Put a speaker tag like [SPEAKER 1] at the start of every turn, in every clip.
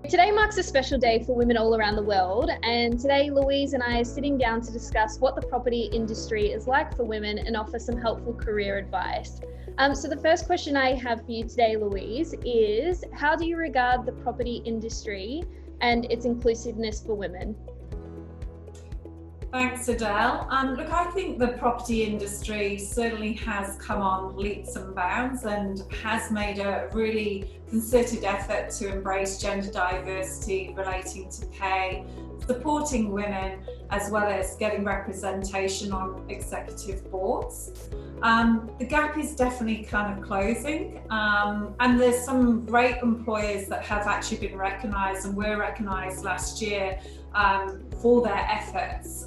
[SPEAKER 1] Today marks a special day for women all around the world, and today Louise and I are sitting down to discuss what the property industry is like for women and offer some helpful career advice. So the first question I have for you today, Louise, is how do you regard the property industry and its inclusiveness for women?
[SPEAKER 2] Thanks, Adele. Look, I think the property industry certainly has come on leaps and bounds and has made a really concerted effort to embrace gender diversity relating to pay, supporting women, as well as getting representation on executive boards. The gap is definitely kind of closing, and there's some great employers that have actually been recognised and were recognised last year for their efforts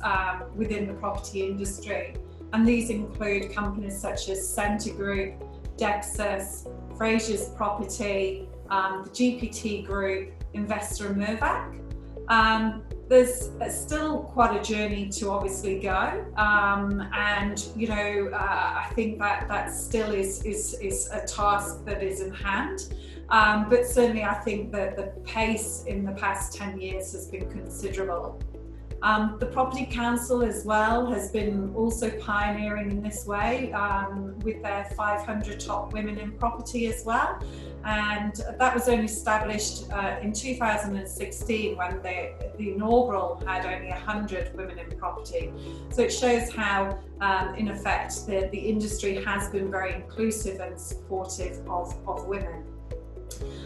[SPEAKER 2] within the property industry. And these include companies such as Centre Group, Dexus, Fraser's Property, the GPT Group, Investor and Mirvac. There's still quite a journey to obviously go, and you know, I think that still is a task that is in hand. But certainly I think that the pace in the past 10 years has been considerable. The Property Council as well has been also pioneering in this way with their 500 top women in property as well. And that was only established in 2016 when the inaugural had only 100 women in property. So it shows how, in effect, the industry has been very inclusive and supportive of women.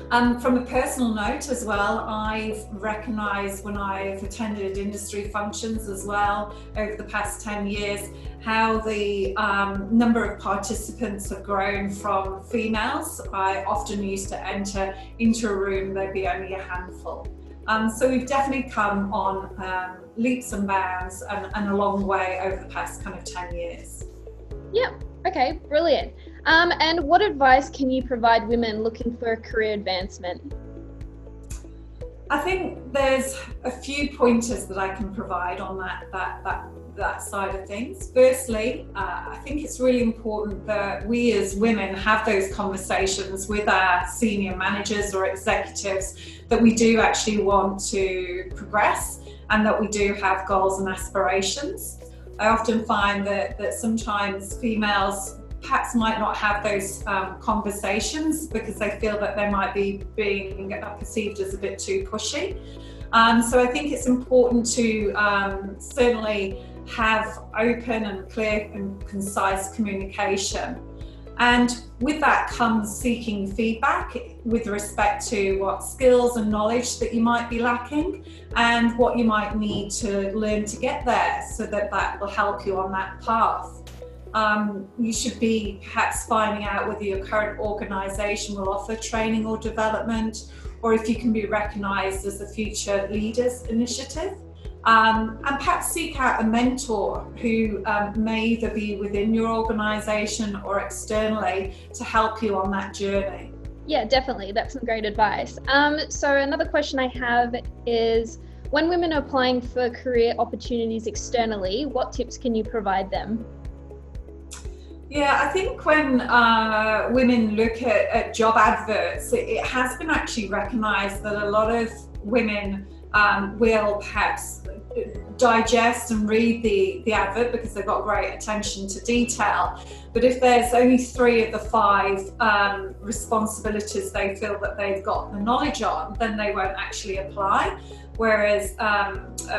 [SPEAKER 2] From a personal note as well, I've recognised when I've attended industry functions as well over the past 10 years how the number of participants have grown from females. I often used to enter into a room, there'd be only a handful. So we've definitely come on leaps and bounds and a long way over the past kind of 10 years.
[SPEAKER 1] Yep. Okay, brilliant. And what advice can you provide women looking for a career advancement?
[SPEAKER 2] I think there's a few pointers that I can provide on that side of things. Firstly, I think it's really important that we as women have those conversations with our senior managers or executives that we do actually want to progress and that we do have goals and aspirations. I often find that sometimes females perhaps might not have those conversations because they feel that they might be being perceived as a bit too pushy. So I think it's important to certainly have open and clear and concise communication. And with that comes seeking feedback with respect to what skills and knowledge that you might be lacking and what you might need to learn to get there so that will help you on that path. You should be perhaps finding out whether your current organisation will offer training or development, or if you can be recognised as a future leaders initiative. And perhaps seek out a mentor who may either be within your organisation or externally to help you on that journey.
[SPEAKER 1] Yeah, definitely. That's some great advice. So another question I have is, when women are applying for career opportunities externally, what tips can you provide them?
[SPEAKER 2] Yeah, I think when women look at job adverts, it has been actually recognised that a lot of women will perhaps digest and read the advert because they've got great attention to detail. But if there's only 3 of the 5 responsibilities they feel that they've got the knowledge on, then they won't actually apply. Whereas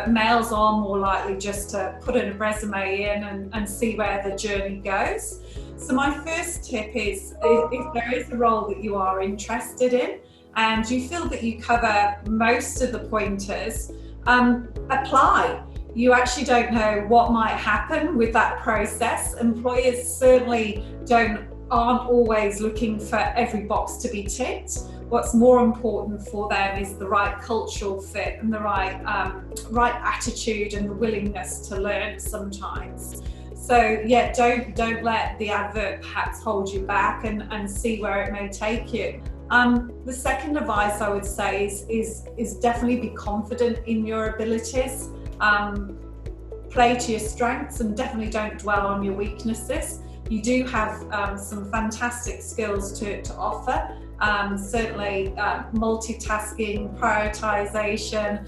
[SPEAKER 2] males are more likely just to put a resume in and see where the journey goes. So my first tip is, if there is a role that you are interested in and you feel that you cover most of the pointers, apply. You actually don't know what might happen with that process. Employers certainly aren't always looking for every box to be ticked. What's more important for them is the right cultural fit and the right attitude and the willingness to learn sometimes. So yeah, don't let the advert perhaps hold you back and see where it may take you. The second advice I would say is definitely be confident in your abilities. Play to your strengths and definitely don't dwell on your weaknesses. You do have some fantastic skills to offer, certainly multitasking, prioritization,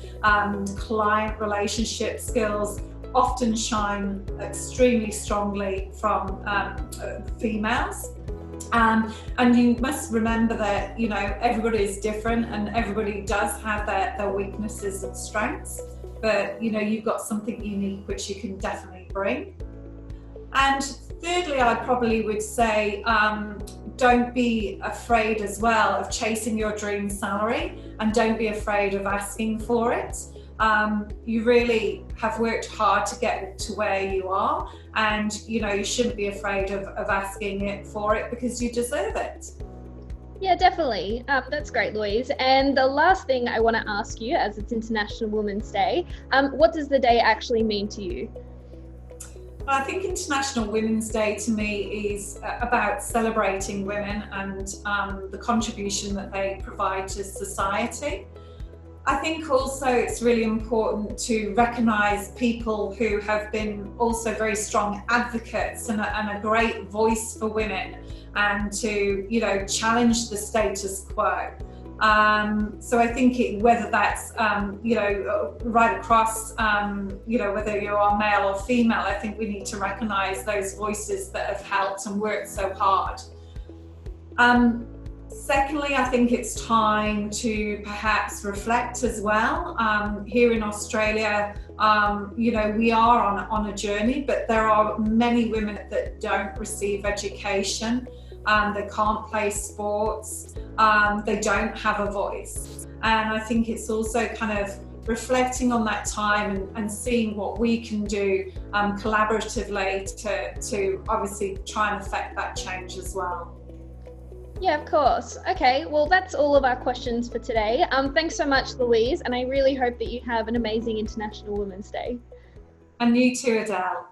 [SPEAKER 2] client relationship skills often shine extremely strongly from females. And you must remember that, you know, everybody is different and everybody does have their weaknesses and strengths, but, you know, you've got something unique which you can definitely bring. And thirdly, I probably would say, don't be afraid as well of chasing your dream salary, and don't be afraid of asking for it. You really have worked hard to get to where you are, and you know, you shouldn't be afraid of asking it for it, because you deserve it.
[SPEAKER 1] Yeah, definitely. That's great, Louise. And the last thing I want to ask you, as it's International Women's Day, what does the day actually mean to you?
[SPEAKER 2] I think International Women's Day to me is about celebrating women and the contribution that they provide to society. I think also it's really important to recognise people who have been also very strong advocates and a great voice for women, and to, you know, challenge the status quo. So I think whether that's, you know, right across, you know, whether you are male or female, I think we need to recognise those voices that have helped and worked so hard. Secondly, I think it's time to perhaps reflect as well. Here in Australia, you know, we are on a journey, but there are many women that don't receive education. They can't play sports, they don't have a voice. And I think it's also kind of reflecting on that time and seeing what we can do collaboratively to obviously try and affect that change as well.
[SPEAKER 1] Yeah, of course. Okay, well, that's all of our questions for today. Thanks so much, Louise, and I really hope that you have an amazing International Women's Day.
[SPEAKER 2] And you too, Adele.